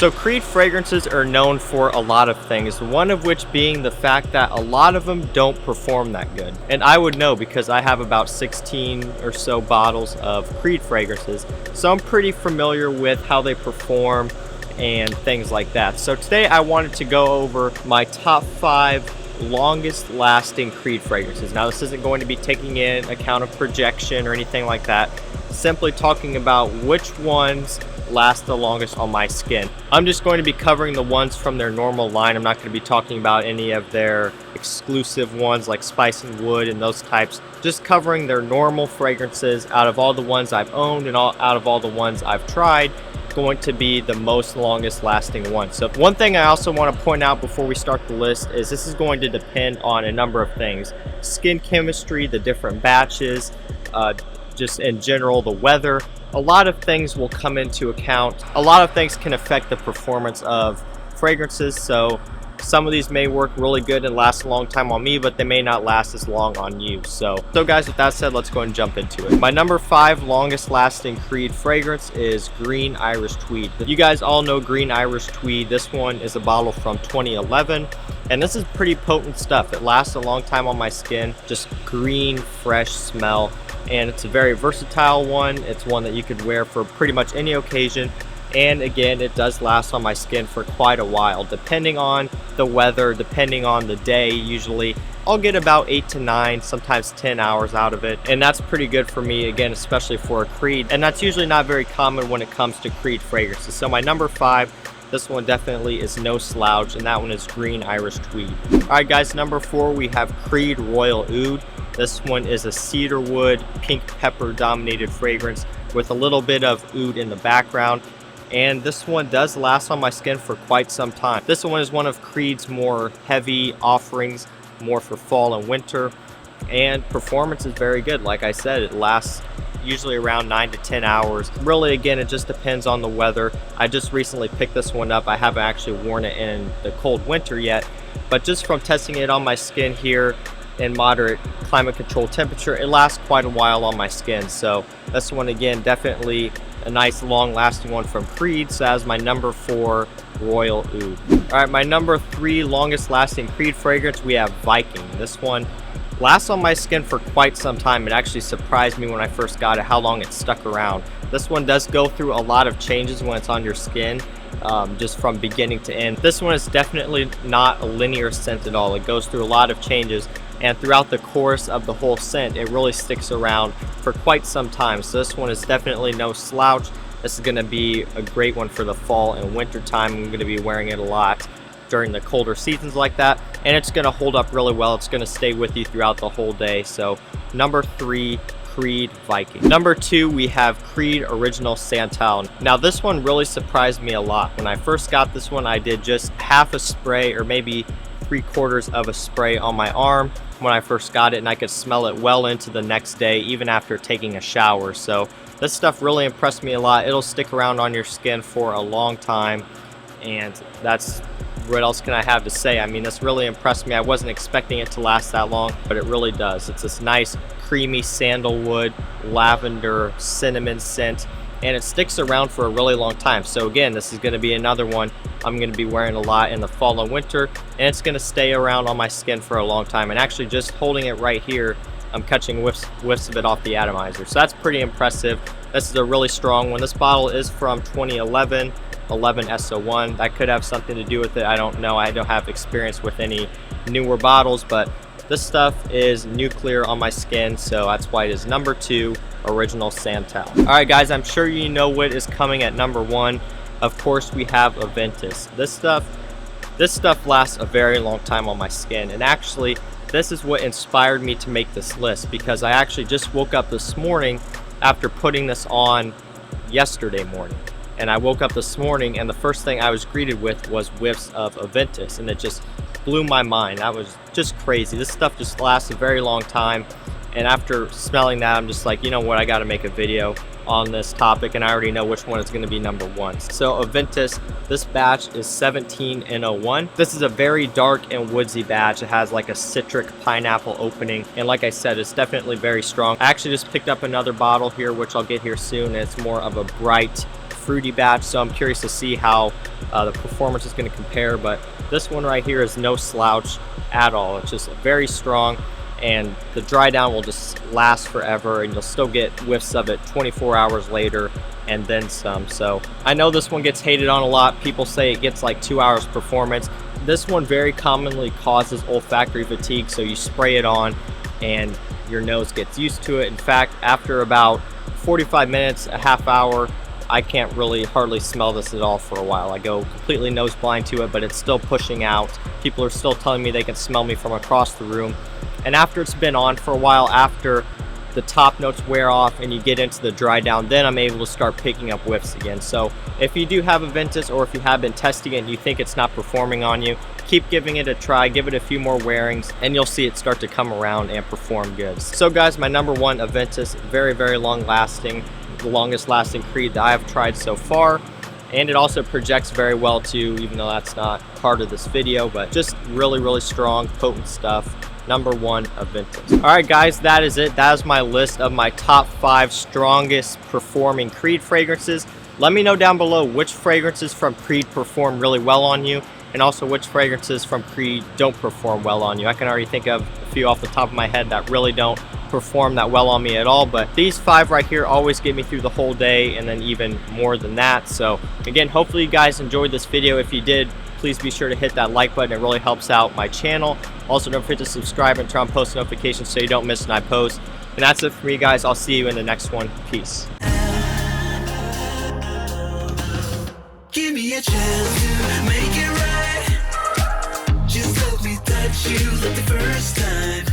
So Creed fragrances are known for a lot of things, one of which being the fact that a lot of them don't perform that good. And I would know because I have about 16 or so bottles of Creed fragrances, so I'm pretty familiar with how they perform and things like that. So today I wanted to go over my top 5 longest lasting Creed fragrances. Now this isn't going to be taking in account of projection or anything like that, simply talking about which ones last the longest on my skin. I'm just going to be covering the ones from their normal line. I'm not going to be talking about any of their exclusive ones like Spice and Wood and those types. Just covering their normal fragrances out of all the ones I've owned and out of all the ones I've tried, going to be the most longest lasting one. So one thing I also want to point out before we start the list is this is going to depend on a number of things. Skin chemistry, the different batches, just in general the weather. A lot of things will come into account. A lot of things can affect the performance of fragrances, so some of these may work really good and last a long time on me, but they may not last as long on you. So guys, with that said, let's go and jump into it. My number 5 longest lasting Creed fragrance is Green Irish Tweed. You guys all know Green Irish Tweed. This one is a bottle from 2011, and this is pretty potent stuff. It lasts a long time on my skin, just green, fresh smell. And it's a very versatile one. It's one that you could wear for pretty much any occasion, and again, it does last on my skin for quite a while, depending on the weather, depending on the day. Usually I'll get about 8 to 9, sometimes 10 hours out of it, and that's pretty good for me, again, especially for a Creed, and that's usually not very common when it comes to Creed fragrances. So my number 5, this one definitely is no slouch, and that one is Green Irish Tweed. Alright guys, number 4 we have Creed Royal Oud. This one is a cedarwood, pink pepper dominated fragrance with a little bit of oud in the background. And this one does last on my skin for quite some time. This one is one of Creed's more heavy offerings, more for fall and winter. And performance is very good. Like I said, it lasts usually around 9 to 10 hours. Really, again, it just depends on the weather. I just recently picked this one up. I haven't actually worn it in the cold winter yet. But just from testing it on my skin here, in moderate climate control temperature, it lasts quite a while on my skin. So this one, again, definitely a nice long lasting one from Creed. So as my number 4 Royal Oud. All right, my number 3 longest lasting Creed fragrance, we have Viking. This one lasts on my skin for quite some time. It actually surprised me when I first got it how long it stuck around. This one does go through a lot of changes when it's on your skin, just from beginning to end. This one is definitely not a linear scent at all. It goes through a lot of changes, and throughout the course of the whole scent, it really sticks around for quite some time. So this one is definitely no slouch. This is going to be a great one for the fall and winter time. I'm going to be wearing it a lot during the colder seasons like that, and it's going to hold up really well. It's going to stay with you throughout the whole day. So number 3, Creed Viking. Number 2, we have Creed Original Santal. Now this one really surprised me a lot. When I first got this one, I did just half a spray or maybe 3/4 of a spray on my arm when I first got it, and I could smell it well into the next day, even after taking a shower. So this stuff really impressed me a lot. It'll stick around on your skin for a long time, and that's what else can I have to say? I mean, this really impressed me. I wasn't expecting it to last that long, but it really does. It's this nice creamy sandalwood, lavender, cinnamon scent, and it sticks around for a really long time. So again, this is going to be another one I'm going to be wearing a lot in the fall and winter, and it's going to stay around on my skin for a long time. And actually, just holding it right here, I'm catching whiffs of it off the atomizer. So that's pretty impressive. This is a really strong one. This bottle is from 2011, 11 SO1. That could have something to do with it. I don't know. I don't have experience with any newer bottles, but this stuff is nuclear on my skin, so that's why it is number 2, Original Santal. All right, guys, I'm sure you know what is coming at number 1. Of course, we have Aventus. This stuff lasts a very long time on my skin, and actually, this is what inspired me to make this list, because I actually just woke up this morning after putting this on yesterday morning. And I woke up this morning, and the first thing I was greeted with was whiffs of Aventus, and it just blew my mind. That was just crazy. This stuff just lasts a very long time, and after smelling that, I'm just like, you know what, I gotta make a video on this topic, and I already know which one is going to be number 1. So Aventus, this batch is 17N01. This is a very dark and woodsy batch. It has like a citric pineapple opening, and like I said, it's definitely very strong. I actually just picked up another bottle here, which I'll get here soon, and it's more of a bright fruity batch, so I'm curious to see how the performance is going to compare. But this one right here is no slouch at all. It's just very strong, and the dry down will just last forever, and you'll still get whiffs of it 24 hours later and then some. So I know this one gets hated on a lot. People say it gets like 2 hours performance. This one very commonly causes olfactory fatigue, so you spray it on and your nose gets used to it. In fact, after about 45 minutes, a half hour, I can't really hardly smell this at all for a while. I go completely nose blind to it, but it's still pushing out. People are still telling me they can smell me from across the room. And after it's been on for a while, after the top notes wear off and you get into the dry down, then I'm able to start picking up whiffs again. So if you do have Aventus, or if you have been testing it and you think it's not performing on you, keep giving it a try, give it a few more wearings, and you'll see it start to come around and perform good. So guys, my number one Aventus, very, very long lasting, the longest lasting Creed that I have tried so far. And it also projects very well too, even though that's not part of this video, but just really, really strong, potent stuff. Number one, Aventus. All right, guys, that is it. That is my list of my top 5 strongest performing Creed fragrances. Let me know down below which fragrances from Creed perform really well on you, and also which fragrances from Creed don't perform well on you. I can already think of a few off the top of my head that really don't perform that well on me at all, but these 5 right here always get me through the whole day, and then even more than that. So again, hopefully you guys enjoyed this video. If you did, please be sure to hit that like button. It really helps out my channel. Also, don't forget to subscribe and turn on post notifications so you don't miss when I post. And that's it for me, guys. I'll see you in the next one. Peace. Give me a chance to make it right. Just let me touch you like the first time.